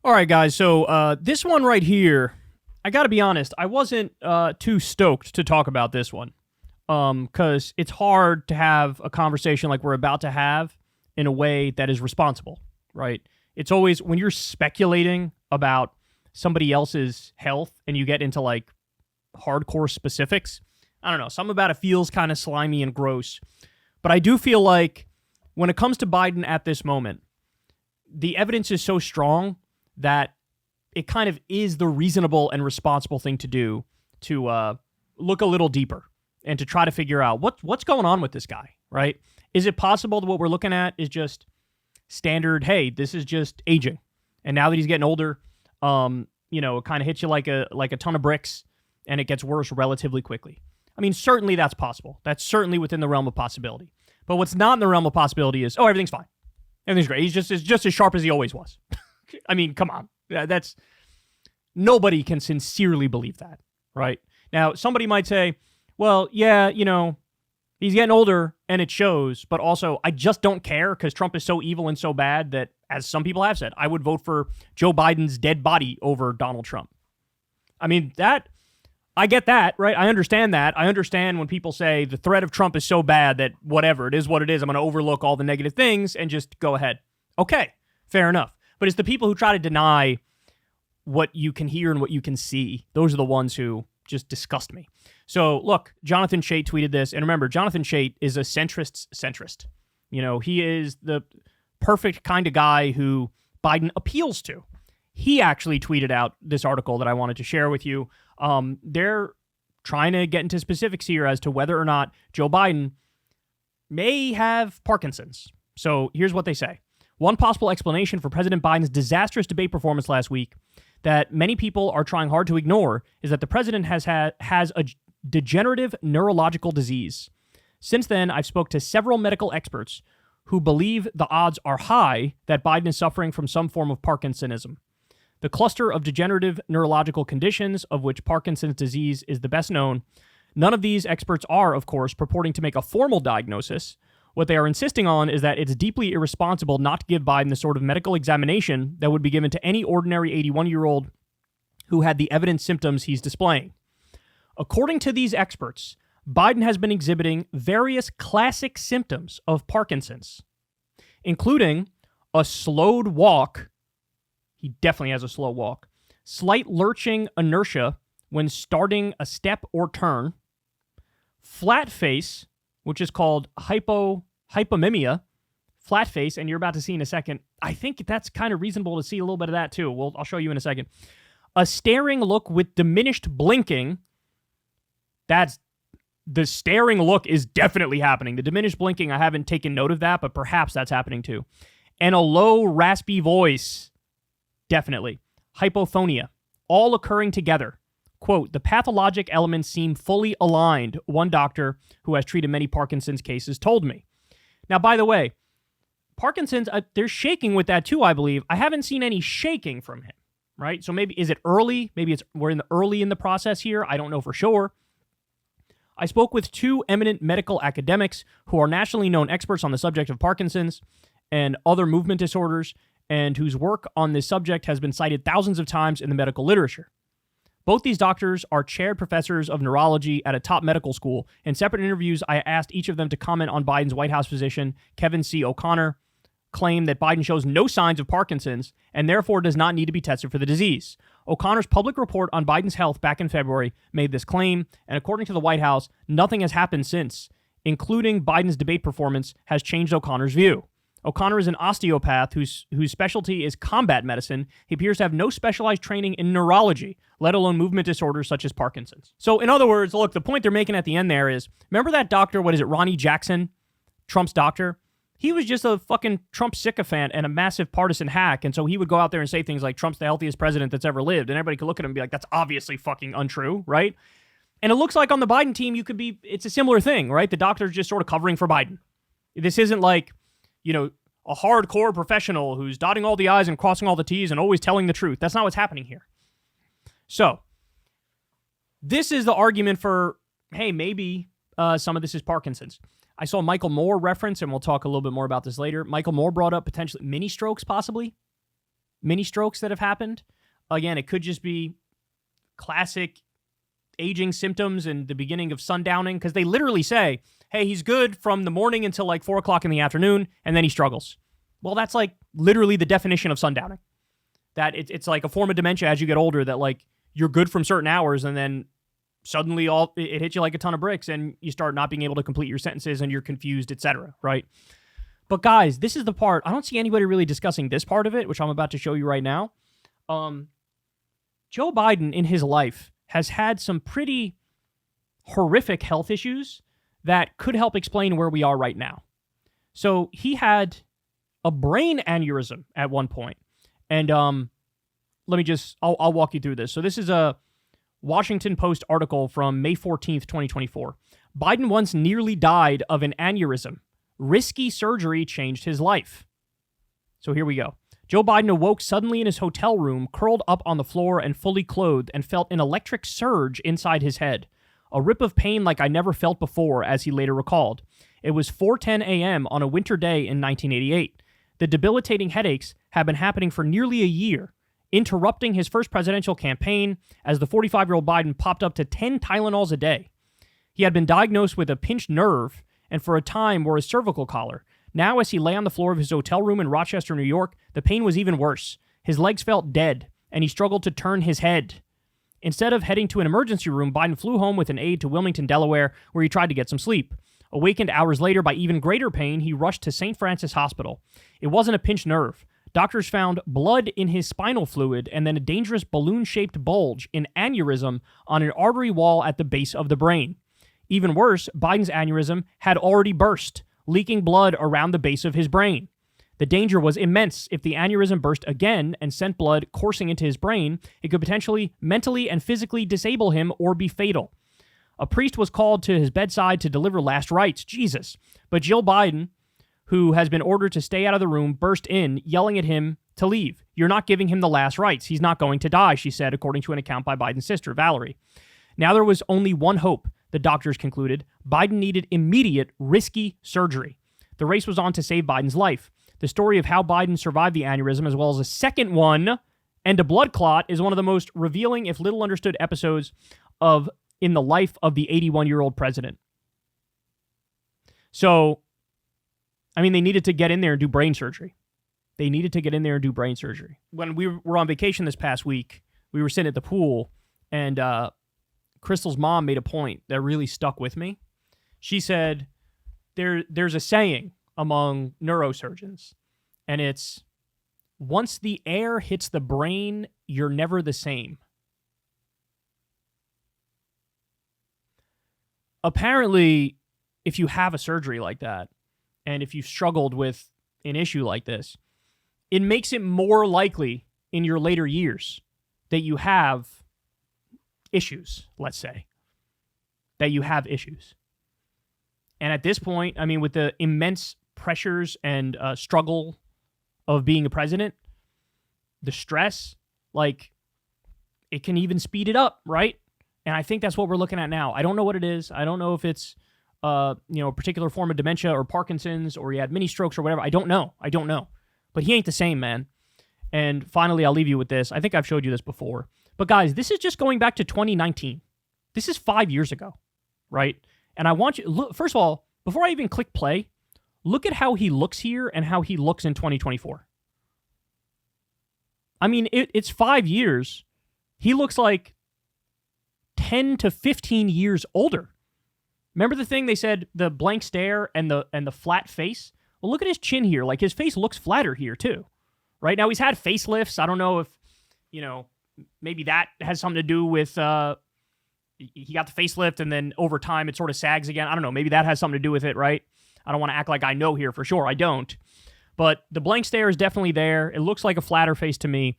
All right, guys. So this one right here, I got to be honest, I wasn't too stoked to talk about this one because it's hard to have a conversation like we're about to have in a way that is responsible, right? It's always when you're speculating about somebody else's health and you get into like hardcore specifics. I don't know. Something about it feels kind of slimy and gross. But I do feel like when it comes to Biden at this moment, the evidence is so strong that it kind of is the reasonable and responsible thing to do to look a little deeper and to try to figure out what's going on with this guy, right? Is it possible that what we're looking at is just standard, hey, this is just aging. And now that he's getting older, it kind of hits you like a ton of bricks and it gets worse relatively quickly. I mean, certainly that's possible. That's certainly within the realm of possibility. But what's not in the realm of possibility is, everything's fine. Everything's great. He's just as sharp as he always was. I mean, come on. That's nobody can sincerely believe that, right? Now, somebody might say, well, yeah, he's getting older and it shows, but also I just don't care because Trump is so evil and so bad that, as some people have said, I would vote for Joe Biden's dead body over Donald Trump. I mean, I get that, right? I understand that. I understand when people say the threat of Trump is so bad that whatever, it is what it is. I'm going to overlook all the negative things and just go ahead. Okay, fair enough. But it's the people who try to deny what you can hear and what you can see. Those are the ones who just disgust me. So look, Jonathan Chait tweeted this. And remember, Jonathan Chait is a centrist's centrist. He is the perfect kind of guy who Biden appeals to. He actually tweeted out this article that I wanted to share with you. They're trying to get into specifics here as to whether or not Joe Biden may have Parkinson's. So here's what they say. One possible explanation for President Biden's disastrous debate performance last week that many people are trying hard to ignore is that the president has a degenerative neurological disease. Since then, I've spoke to several medical experts who believe the odds are high that Biden is suffering from some form of Parkinsonism. The cluster of degenerative neurological conditions, of which Parkinson's disease is the best known, none of these experts are, of course, purporting to make a formal diagnosis. What they are insisting on is that it's deeply irresponsible not to give Biden the sort of medical examination that would be given to any ordinary 81-year-old who had the evident symptoms he's displaying. According to these experts, Biden has been exhibiting various classic symptoms of Parkinson's, including a slowed walk. He definitely has a slow walk. Slight lurching inertia when starting a step or turn. Flat face, which is called hypomimia. Flat face, and you're about to see in a second. I think that's kind of reasonable to see a little bit of that too. I'll show you in a second. A staring look with diminished blinking. The staring look is definitely happening. The diminished blinking, I haven't taken note of that, but perhaps that's happening too. And a low, raspy voice. Definitely. Hypophonia. All occurring together. Quote, the pathologic elements seem fully aligned, one doctor who has treated many Parkinson's cases told me. Now, by the way, Parkinson's, there's shaking with that too, I believe. I haven't seen any shaking from him, right? So maybe, is it early? Maybe we're early in the process here. I don't know for sure. I spoke with two eminent medical academics who are nationally known experts on the subject of Parkinson's and other movement disorders, and whose work on this subject has been cited thousands of times in the medical literature. Both these doctors are chaired professors of neurology at a top medical school. In separate interviews, I asked each of them to comment on Biden's White House physician, Kevin C. O'Connor, claim that Biden shows no signs of Parkinson's and therefore does not need to be tested for the disease. O'Connor's public report on Biden's health back in February made this claim, and according to the White House, nothing has happened since, including Biden's debate performance, has changed O'Connor's view. O'Connor is an osteopath whose specialty is combat medicine. He appears to have no specialized training in neurology, let alone movement disorders such as Parkinson's. So in other words, look, the point they're making at the end there is, remember that doctor, Ronnie Jackson, Trump's doctor? He was just a fucking Trump sycophant and a massive partisan hack, and so he would go out there and say things like, Trump's the healthiest president that's ever lived, and everybody could look at him and be like, that's obviously fucking untrue, right? And it looks like on the Biden team, it's a similar thing, right? The doctor's just sort of covering for Biden. This isn't like, a hardcore professional who's dotting all the I's and crossing all the T's and always telling the truth. That's not what's happening here. So, this is the argument for, hey, maybe some of this is Parkinson's. I saw Michael Moore reference, and we'll talk a little bit more about this later. Michael Moore brought up potentially mini strokes, possibly. mini strokes that have happened. Again, it could just be classic aging symptoms and the beginning of sundowning, because they literally say, hey, he's good from the morning until like 4 o'clock in the afternoon, and then he struggles. Well, that's like literally the definition of sundowning. That it's like a form of dementia as you get older, that like you're good from certain hours, and then suddenly it hits you like a ton of bricks, and you start not being able to complete your sentences, and you're confused, etc., right? But guys, this is the part, I don't see anybody really discussing this part of it, which I'm about to show you right now. Joe Biden in his life has had some pretty horrific health issues that could help explain where we are right now. So he had a brain aneurysm at one point. And I'll walk you through this. So this is a Washington Post article from May 14th, 2024. Biden once nearly died of an aneurysm. Risky surgery changed his life. So here we go. Joe Biden awoke suddenly in his hotel room, curled up on the floor and fully clothed, and felt an electric surge inside his head. A rip of pain like I never felt before, as he later recalled. It was 4:10 a.m. on a winter day in 1988. The debilitating headaches had been happening for nearly a year, interrupting his first presidential campaign as the 45-year-old Biden popped up to 10 Tylenols a day. He had been diagnosed with a pinched nerve and for a time wore a cervical collar. Now, as he lay on the floor of his hotel room in Rochester, New York, the pain was even worse. His legs felt dead, and he struggled to turn his head. Instead of heading to an emergency room, Biden flew home with an aide to Wilmington, Delaware, where he tried to get some sleep. Awakened hours later by even greater pain, he rushed to St. Francis Hospital. It wasn't a pinched nerve. Doctors found blood in his spinal fluid and then a dangerous balloon-shaped bulge, an aneurysm, on an artery wall at the base of the brain. Even worse, Biden's aneurysm had already burst, leaking blood around the base of his brain. The danger was immense. If the aneurysm burst again and sent blood coursing into his brain, it could potentially mentally and physically disable him or be fatal. A priest was called to his bedside to deliver last rites. Jesus. But Jill Biden, who has been ordered to stay out of the room, burst in, yelling at him to leave. You're not giving him the last rites. He's not going to die, she said, according to an account by Biden's sister, Valerie. Now there was only one hope, the doctors concluded. Biden needed immediate, risky surgery. The race was on to save Biden's life. The story of how Biden survived the aneurysm, as well as a second one and a blood clot, is one of the most revealing, if little understood, episodes in the life of the 81-year-old president. So, I mean, they needed to get in there and do brain surgery. When we were on vacation this past week, we were sitting at the pool, and Crystal's mom made a point that really stuck with me. She said, there's a saying among neurosurgeons, and it's, once the air hits the brain, you're never the same. Apparently, if you have a surgery like that, and if you've struggled with an issue like this, it makes it more likely in your later years that you have issues, let's say. That you have issues. And at this point, I mean, with the immense pressures and struggle of being a president, the stress, like, it can even speed it up, right? And I think that's what we're looking at now. I don't know what it is. I don't know if it's a particular form of dementia or Parkinson's, or he had mini strokes or whatever. I don't know. But he ain't the same, man. And finally, I'll leave you with this. I think I've showed you this before. But guys, this is just going back to 2019. This is 5 years ago, right? And I want you, look, first of all, before I even click play, look at how he looks here and how he looks in 2024. I mean, it's 5 years. He looks like 10 to 15 years older. Remember the thing they said, the blank stare and the flat face? Well, look at his chin here. Like, his face looks flatter here too. Right now, he's had facelifts. I don't know if, maybe that has something to do with he got the facelift and then over time it sort of sags again. I don't know. Maybe that has something to do with it, right? I don't want to act like I know here for sure. I don't. But the blank stare is definitely there. It looks like a flatter face to me.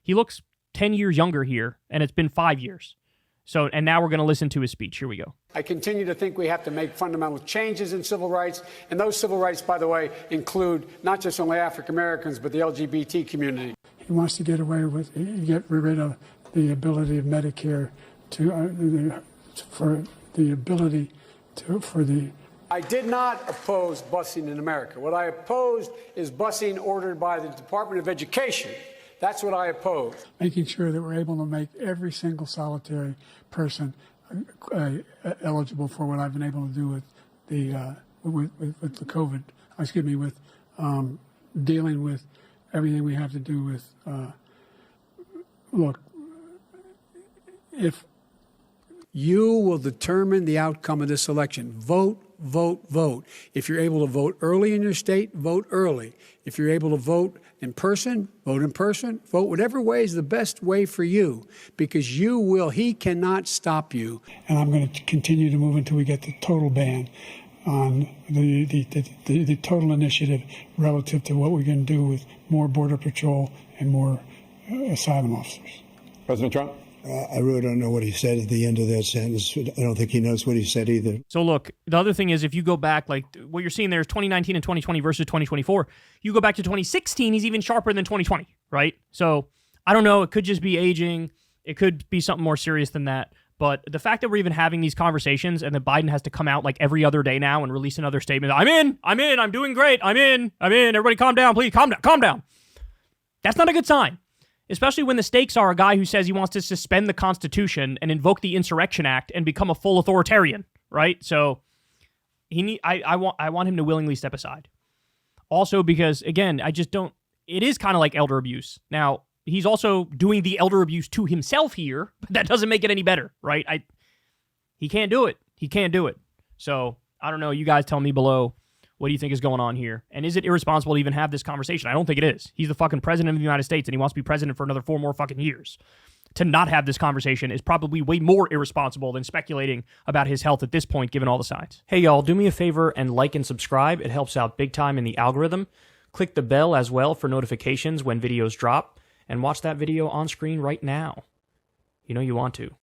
He looks 10 years younger here, and it's been 5 years. So, and now we're going to listen to his speech. Here we go. I continue to think we have to make fundamental changes in civil rights. And those civil rights, by the way, include not just only African Americans, but the LGBT community. He wants to get rid of the ability of Medicare I did not oppose busing in America. What I opposed is busing ordered by the Department of Education That's what I oppose. Making sure that we're able to make every single solitary person eligible for what I've been able to do with the COVID. With dealing with everything we have to do with. Look, if you will determine the outcome of this election, vote, vote, vote. If you're able to vote early in your state, vote early. If you're able to vote in person, vote in person. Vote whatever way is the best way for you, because he cannot stop you. And I'm going to continue to move until we get the total ban on the total initiative relative to what we're going to do with more Border Patrol and more asylum officers. President Trump? I really don't know what he said at the end of that sentence. I don't think he knows what he said either. So look, the other thing is, if you go back, like what you're seeing there is 2019 and 2020 versus 2024. You go back to 2016, he's even sharper than 2020, right? So I don't know. It could just be aging. It could be something more serious than that. But the fact that we're even having these conversations and that Biden has to come out like every other day now and release another statement, I'm in, I'm doing great, I'm in, everybody calm down, please, calm down. That's not a good sign. Especially when the stakes are a guy who says he wants to suspend the Constitution and invoke the Insurrection Act and become a full authoritarian, right? So I want him to willingly step aside. Also because, again, it is kind of like elder abuse. Now, he's also doing the elder abuse to himself here, but that doesn't make it any better, right? He can't do it. He can't do it. So, I don't know. You guys tell me below. What do you think is going on here? And is it irresponsible to even have this conversation? I don't think it is. He's the fucking president of the United States, and he wants to be president for another 4 more fucking years. To not have this conversation is probably way more irresponsible than speculating about his health at this point, given all the signs. Hey, y'all, do me a favor and like and subscribe. It helps out big time in the algorithm. Click the bell as well for notifications when videos drop, and watch that video on screen right now. You know you want to.